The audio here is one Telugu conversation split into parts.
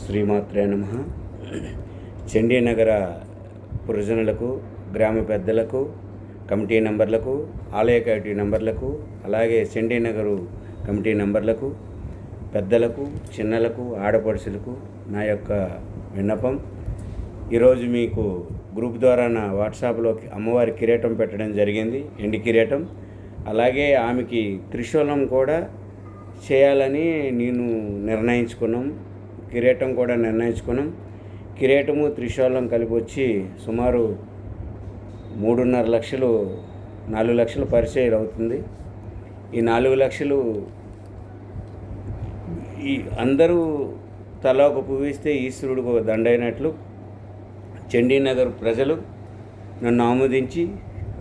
శ్రీమాత్రే నమః. చండీనగర పురజనులకు, గ్రామ పెద్దలకు, కమిటీ నంబర్లకు, ఆలయ కమిటీ నంబర్లకు, అలాగే చండీనగరు కమిటీ నంబర్లకు, పెద్దలకు, చిన్నలకు, ఆడపడుచులకు నా యొక్క విన్నపం. ఈరోజు మీకు గ్రూప్ ద్వారా నా వాట్సాప్లో అమ్మవారి కిరీటం పెట్టడం జరిగింది, ఎండి కిరీటం. అలాగే ఆమెకి త్రిశూలం కూడా చేయాలని నేను నిర్ణయించుకున్నాం. కిరీటం కూడా నిర్ణయించుకున్నాం. కిరీటము త్రిశూలం కలిపి వచ్చి సుమారు 3.5 లక్షలు, 4 లక్షల పరిచయం అవుతుంది. ఈ 4 లక్షలు ఈ అందరూ తలా ఒక పువ్వు ఇస్తే ఈశ్వరుడికి ఒక దండైనట్లు చండీనగర్ ప్రజలు నన్ను ఆమోదించి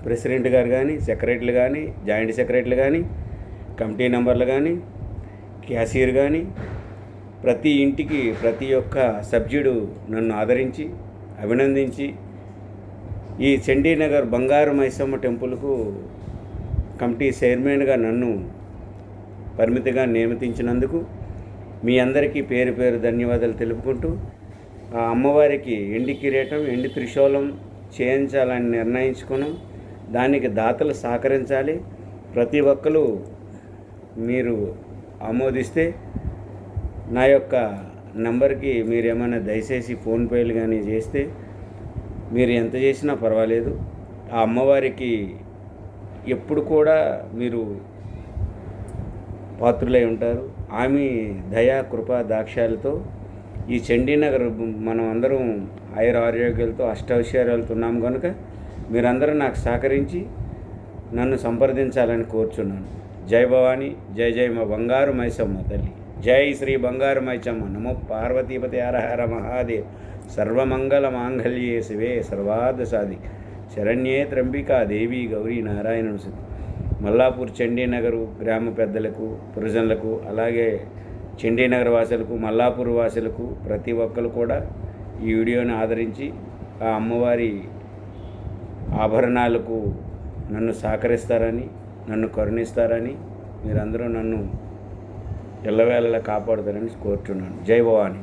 ప్రెసిడెంట్ గారు కానీ, సెక్రటరీలు కానీ, జాయింట్ సెక్రటరీలు కానీ, కమిటీ నంబర్లు కానీ, క్యాషియర్ కానీ, ప్రతి ఇంటికి ప్రతి ఒక్క సభ్యుడు నన్ను ఆదరించి అభినందించి ఈ చండీనగర్ బంగారు మైసమ్మ టెంపుల్కు కమిటీ చైర్మన్గా నన్ను పరిమితిగా నియమించినందుకు మీ అందరికీ పేరు పేరు ధన్యవాదాలు తెలుపుకుంటూ, ఆ అమ్మవారికి ఎండి కిరీటం, ఎండి త్రిశూలం చేయించాలని నిర్ణయించుకున్నాం. దానికి దాతలు సహకరించాలి. ప్రతి ఒక్కరు మీరు ఆమోదిస్తే నా యొక్క నంబర్కి మీరు ఏమైనా దయచేసి ఫోన్పేలు కానీ చేస్తే, మీరు ఎంత చేసినా పర్వాలేదు, ఆ అమ్మవారికి ఎప్పుడు కూడా మీరు పాత్రులై ఉంటారు. ఆమె దయా కృపా దాక్ష్యాలతో ఈ చండీనగర్ మనం అందరం ఆయురారోగ్యాలతో అష్టైశ్వర్యాలతో ఉన్నాం కనుక మీరందరూ నాకు సహకరించి నన్ను సంప్రదించాలని కోరుచున్నాను. జై భవానీ, జై జై మా బంగారు మైసమ్మ తల్లి. జై శ్రీ బంగారు మైసమ్మ. నమో పార్వతీపతి హర హర మహాదేవ్. సర్వమంగళ మాంగళ్యే శివే సర్వార్థ సాధి శరణ్యే త్రంబికా దేవి గౌరీ నారాయణుడు సిద్ధి. మల్లాపూర్ చండీనగరు గ్రామ పెద్దలకు, పురజనులకు, అలాగే చండీనగర్ వాసులకు, మల్లాపూర్ వాసులకు ప్రతి ఒక్కరు కూడా ఈ వీడియోని ఆదరించి ఆ అమ్మవారి ఆభరణాలకు నన్ను సహకరిస్తారని, నన్ను కరుణిస్తారని, మీరందరూ నన్ను ఎల్లవేళలా కాపాడుతారని కోరుతున్నాను. జై భవాని.